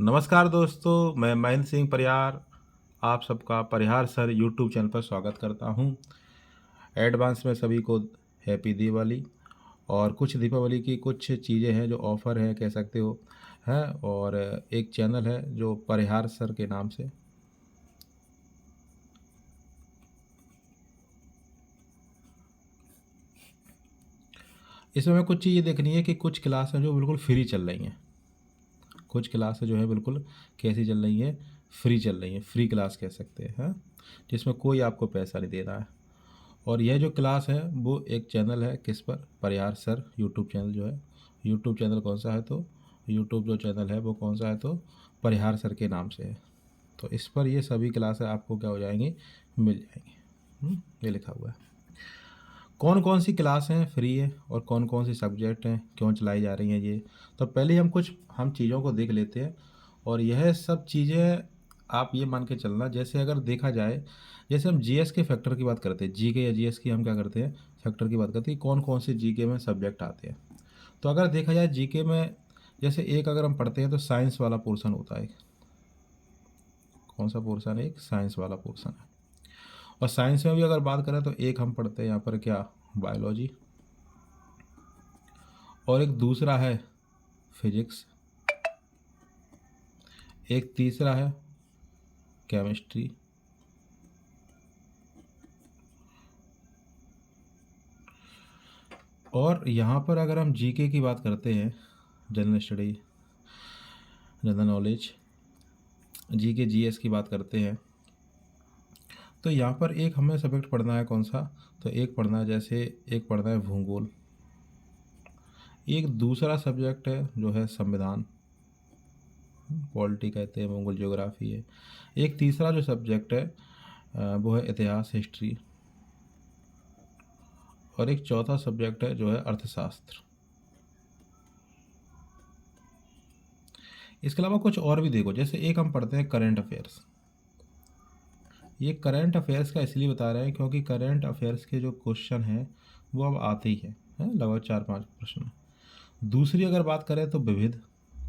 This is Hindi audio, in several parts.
नमस्कार दोस्तों, मैं महेंद्र सिंह परिहार आप सबका परिहार सर यूट्यूब चैनल पर स्वागत करता हूं। एडवांस में सभी को हैप्पी दिवाली। और कुछ दीपावली की कुछ चीज़ें हैं जो ऑफ़र है कह सकते हो हैं। और एक चैनल है जो परिहार सर के नाम से। इसमें हमें कुछ चीज़ें देखनी है कि कुछ क्लास हैं जो बिल्कुल फ्री चल रही हैं। कुछ क्लासें जो है बिल्कुल कैसी चल रही हैं, फ्री चल रही हैं, फ्री क्लास कह सकते हैं, जिसमें कोई आपको पैसा नहीं दे रहा है। और यह जो क्लास है वो एक चैनल है किस पर, परिहार सर यूट्यूब चैनल जो है। यूट्यूब चैनल कौन सा है, तो यूट्यूब जो चैनल है वो कौन सा है, तो परिहार सर के नाम से है। तो इस पर ये सभी क्लासें आपको क्या हो जाएंगी, मिल जाएंगी। ये लिखा हुआ है कौन कौन सी क्लास हैं फ्री है और कौन कौन सी सब्जेक्ट हैं, क्यों चलाई जा रही हैं ये। तो पहले हम चीज़ों को देख लेते हैं। और यह सब चीज़ें आप ये मान के चलना, जैसे अगर देखा जाए, जैसे हम जीएस के फैक्टर की बात करते हैं, जीके या जीएस की हम क्या करते हैं, फैक्टर की बात करते हैं, कौन कौन से जीके में सब्जेक्ट आते हैं। तो अगर देखा जाए जीके में, जैसे एक अगर हम पढ़ते हैं तो साइंस वाला पोर्शन होता है। कौन सा पोर्शन है, एक साइंस वाला पोर्शन है। और साइंस में भी अगर बात करें तो एक हम पढ़ते हैं यहाँ पर क्या, बायोलॉजी। और एक दूसरा है फिजिक्स। एक तीसरा है केमिस्ट्री। और यहाँ पर अगर हम जीके की बात करते हैं, general study, general knowledge, GK GS की बात करते हैं, तो यहाँ पर एक हमें सब्जेक्ट पढ़ना है कौन सा, तो एक पढ़ना है, जैसे एक पढ़ना है भूगोल। एक दूसरा सब्जेक्ट है जो है संविधान, पॉलिटी कहते हैं, मंगोल ज्योग्राफी है। एक तीसरा जो सब्जेक्ट है वो है इतिहास, हिस्ट्री। और एक चौथा सब्जेक्ट है जो है अर्थशास्त्र। इसके अलावा कुछ और भी देखो, जैसे एक हम पढ़ते हैं करंट अफेयर्स। ये करंट अफेयर्स का इसलिए बता रहे हैं क्योंकि करंट अफेयर्स के जो क्वेश्चन हैं वो अब आते ही हैं लगभग 4-5 प्रश्न। दूसरी अगर बात करें तो विविध,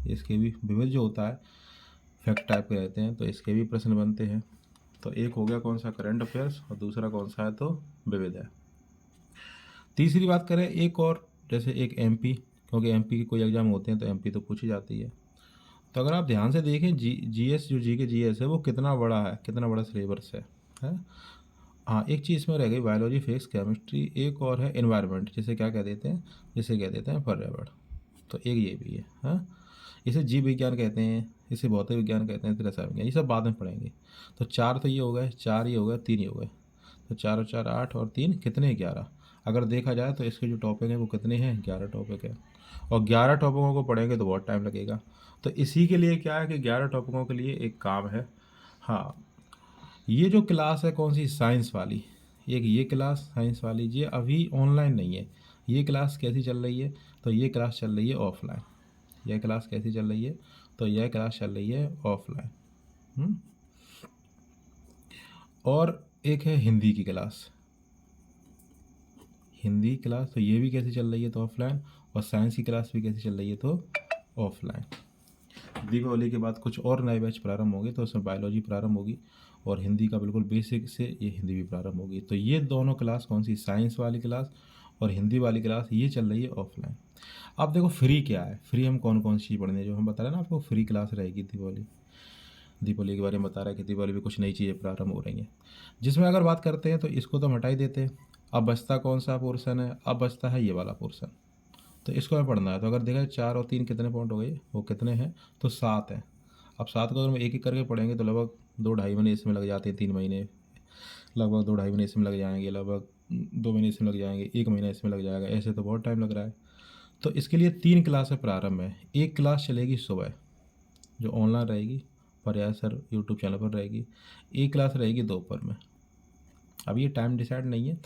इसके भी विविध जो होता है फैक्ट टाइप के रहते हैं, तो इसके भी प्रश्न बनते हैं। तो एक हो गया कौन सा, करंट अफेयर्स, और दूसरा कौन सा है, तो विविध है। तीसरी बात करें एक और, जैसे एक एमपी, क्योंकि एमपी के कोई एग्जाम होते हैं तो एमपी तो पूछी जाती है। तो अगर आप ध्यान से देखें, जीएस जो जी के जीएस है वो कितना बड़ा है, कितना बड़ा सिलेबस है। हाँ, एक चीज़ में रह गई, बायोलॉजी, फिजिक्स, केमिस्ट्री। एक और है एनवायरनमेंट, जिसे क्या कह देते हैं, जिसे कह देते हैं पर्यावरण। तो एक ये भी है, हाँ। इसे जीव विज्ञान कहते हैं, इसे भौतिक विज्ञान कहते हैं, फिर रसायन विज्ञान, ये सब बाद में पढ़ेंगे। तो चार तो ये हो गए, चार ये हो गए, तीन ये हो गए। तो चार और चार 8 और 3 कितने, 11। अगर देखा जाए तो इसके जो टॉपिक हैं वो कितने हैं, 11 टॉपिक है। और 11 टॉपिकों को पढ़ेंगे तो बहुत टाइम लगेगा। तो इसी के लिए क्या है कि 11 टॉपिकों के लिए एक काम है। हाँ, ये जो क्लास है कौन सी, साइंस वाली, एक ये क्लास साइंस वाली, ये अभी ऑनलाइन नहीं है। ये क्लास कैसी चल रही है, तो ये क्लास चल रही है ऑफलाइन। यह क्लास कैसी चल रही है, तो यह क्लास चल रही है ऑफलाइन। और एक है हिंदी की क्लास, हिंदी क्लास, तो ये भी कैसी चल रही है, तो ऑफलाइन। और साइंस की क्लास भी कैसी चल रही है, तो ऑफलाइन। दीपावली के बाद कुछ और नए बैच प्रारंभ होंगे, तो उसमें बायोलॉजी प्रारंभ होगी और हिंदी का बिल्कुल बेसिक से ये हिंदी भी प्रारंभ होगी। तो ये दोनों क्लास कौन सी, साइंस वाली क्लास और हिंदी वाली क्लास, ये चल रही है ऑफलाइन। अब देखो फ्री क्या है, फ्री हम कौन कौन सी चीज़ पढ़ने, जो हम बता रहे हैं ना आपको, फ्री क्लास रहेगी दीपावली के बारे में बता रहा है कि दीपावली में कुछ नई चीज़ें प्रारंभ हो रही हैं। जिसमें अगर बात करते हैं तो इसको तो हम हटा ही देते हैं। अब बचता कौन सा पोर्शन है, अब बचता है ये वाला पोर्शन। तो इसको हमें पढ़ना है। तो अगर देखा जाए 4 और 3 कितने पॉइंट हो गए, वो कितने हैं, तो 7 हैं। अब 7 को अगर हम एक एक करके पढ़ेंगे तो लगभग 2-2.5 महीने इसमें लग जाते हैं, 3 महीने, लगभग 2-2.5 महीने इसमें लग जाएंगे, लगभग 2 महीने इसमें लग जाएंगे, 1 महीना इसमें लग जाएगा, ऐसे तो बहुत टाइम लग रहा है। तो इसके लिए 3 क्लासें प्रारंभ है। एक क्लास चलेगी सुबह जो ऑनलाइन रहेगी, परिहार सर यूट्यूब चैनल पर रहेगी। एक क्लास रहेगी दोपहर में, अब ये टाइम डिसाइड नहीं है।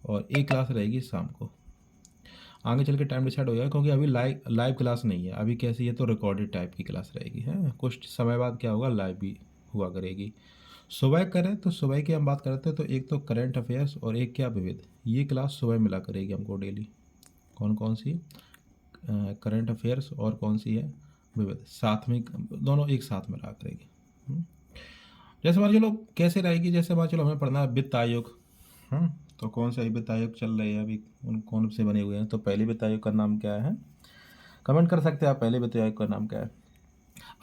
और एक क्लास रहेगी शाम को, आगे चल के टाइम डिसाइड हो जाएगा, क्योंकि अभी लाइव क्लास नहीं है। अभी कैसी है, तो रिकॉर्डेड टाइप की क्लास रहेगी, है कुछ समय बाद क्या होगा, लाइव भी हुआ करेगी। सुबह करें तो सुबह की हम बात करते हैं, तो एक तो करंट अफेयर्स और एक क्या, विविध। ये क्लास सुबह मिला करेगी हमको डेली। कौन कौन सी, करंट अफेयर्स और कौन सी है, विविध, साथ में दोनों एक साथ में रहा करेगी। जैसे मान चलो कैसे रहेगी, जैसे मान चलो हमें पढ़ना है वित्त आयोग। तो कौन से वित्त आयोग चल रहे हैं अभी, उन कौन से बने हुए हैं। तो पहले वित्त आयोग का नाम क्या है, कमेंट कर सकते हैं आप, पहले वित्त आयोग का नाम क्या है,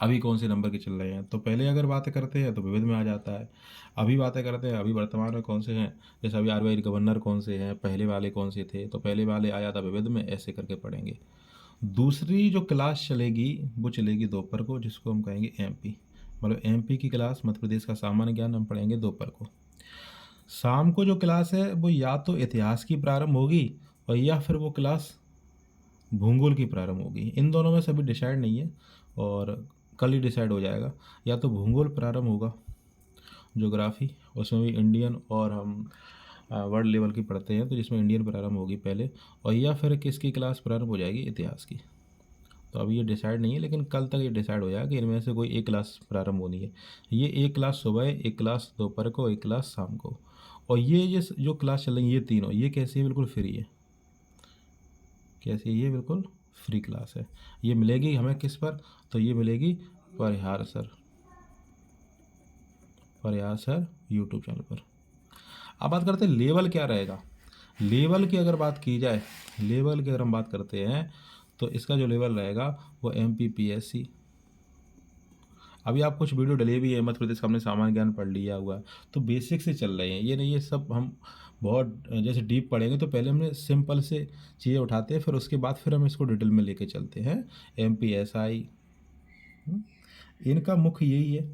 अभी कौन से नंबर के चल रहे हैं। तो पहले अगर बातें करते हैं तो विविध में आ जाता है, अभी बातें करते हैं अभी वर्तमान में कौन से हैं, जैसे अभी आरबीआई गवर्नर कौन से हैं, पहले वाले कौन से थे, तो पहले वाले आ जाता विविध में, ऐसे करके पढ़ेंगे। दूसरी जो क्लास चलेगी वो चलेगी दोपहर को, जिसको हम कहेंगे एमपी, मतलब एमपी की क्लास, मध्य प्रदेश का सामान्य ज्ञान हम पढ़ेंगे दोपहर को। शाम को जो क्लास है वो या तो इतिहास की प्रारंभ होगी और या फिर वो क्लास भूगोल की प्रारंभ होगी। इन दोनों में सभी डिसाइड नहीं है और कल ही डिसाइड हो जाएगा। या तो भूगोल प्रारंभ होगा, ज्योग्राफी, उसमें भी इंडियन, और हम वर्ल्ड लेवल की पढ़ते हैं तो जिसमें इंडियन प्रारंभ होगी पहले, और या फिर किसकी क्लास प्रारंभ हो जाएगी, इतिहास की। तो अभी ये डिसाइड नहीं है, लेकिन कल तक ये डिसाइड हो जाएगा कि इनमें से कोई एक क्लास प्रारंभ होनी है। ये एक क्लास सुबह, एक क्लास दोपहर को, एक क्लास शाम को। और ये जो क्लास चल रही है ये तीनों, ये कैसी है, बिल्कुल फ्री है। कैसी है ये, बिल्कुल फ्री क्लास है। ये मिलेगी हमें किस पर, तो ये मिलेगी परिहार सर, परिहार सर यूट्यूब चैनल पर। अब बात करते हैं लेवल क्या रहेगा। लेवल की अगर बात की जाए, लेवल की अगर हम बात करते हैं तो इसका जो लेवल रहेगा वो MPPSC। अभी आप कुछ वीडियो डले भी है, मध्य प्रदेश का हमने सामान्य ज्ञान पढ़ लिया हुआ है, तो बेसिक से चल रहे हैं, ये नहीं ये सब हम बहुत जैसे डीप पढ़ेंगे। तो पहले हमने सिंपल से चीज़ें उठाते हैं, फिर उसके बाद फिर हम इसको डिटेल में लेके चलते हैं। MPSI इनका मुख्य यही है।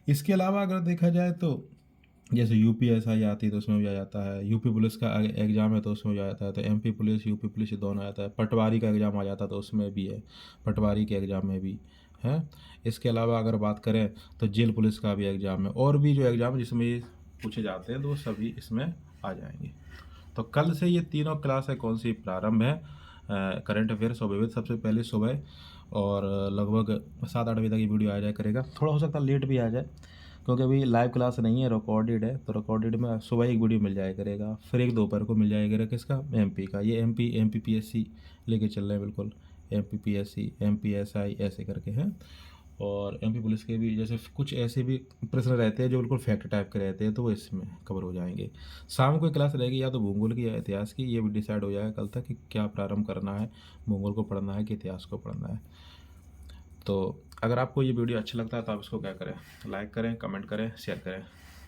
इसके अलावा अगर देखा जाए तो जैसे UPSI आती है तो उसमें भी आ जाता है, यूपी पुलिस का एग्ज़ाम है तो उसमें भी आ जाता है, तो MP पुलिस यूपी पुलिस दोनों आ जाता है। पटवारी का एग्ज़ाम आ जाता है तो उसमें भी है, पटवारी के एग्ज़ाम में भी है। इसके अलावा अगर बात करें तो जेल पुलिस का भी एग्ज़ाम है, और भी जो एग्ज़ाम है जिसमें ये पूछे जाते हैं तो वो सभी इसमें आ जाएंगे। तो कल से ये तीनों क्लास है कौन सी प्रारंभ है, करंट अफेयर्स और विविध, सबसे पहले सुबह, और लगभग 7-8 बजे तक ये वीडियो आ जाया करेगा। थोड़ा हो सकता है लेट भी आ जाए क्योंकि अभी लाइव क्लास नहीं है, रिकॉर्डेड है। तो रिकॉर्डेड में सुबह एक वीडियो मिल जाया करेगा, फिर एक दोपहर को मिल जाया करेगा किसका, MP का। ये MPPSC लेके चल रहे हैं बिल्कुल, MPPSC MPSI ऐसे करके हैं। और MP पुलिस के भी जैसे कुछ ऐसे भी प्रश्न रहते हैं जो बिल्कुल फैक्ट टाइप के रहते हैं, तो वो इसमें कवर हो जाएंगे। शाम को एक क्लास रहेगी या तो भूगोल की या इतिहास की, ये भी डिसाइड हो जाएगा कल तक कि क्या प्रारंभ करना है, भूगोल को पढ़ना है कि इतिहास को पढ़ना है। तो अगर आपको ये वीडियो अच्छा लगता है तो आप इसको क्या करें, लाइक करें, कमेंट करें, शेयर करें।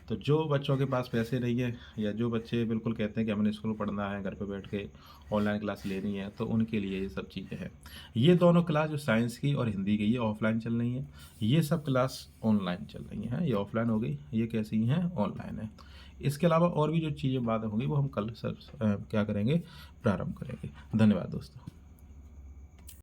तो जो बच्चों के पास पैसे नहीं है, या जो बच्चे बिल्कुल कहते हैं कि हमें स्कूल पढ़ना है, घर पे बैठ के ऑनलाइन क्लास लेनी है, तो उनके लिए ये सब चीज़ें हैं। ये दोनों क्लास जो साइंस की और हिंदी की, ये ऑफलाइन चल रही हैं। ये सब क्लास ऑनलाइन चल रही हैं, ये ऑफलाइन हो गई, ये कैसी हैं, ऑनलाइन है। इसके अलावा और भी जो चीज़ें बात होंगी वो हम कल सब क्या करेंगे, प्रारंभ करेंगे। धन्यवाद दोस्तों।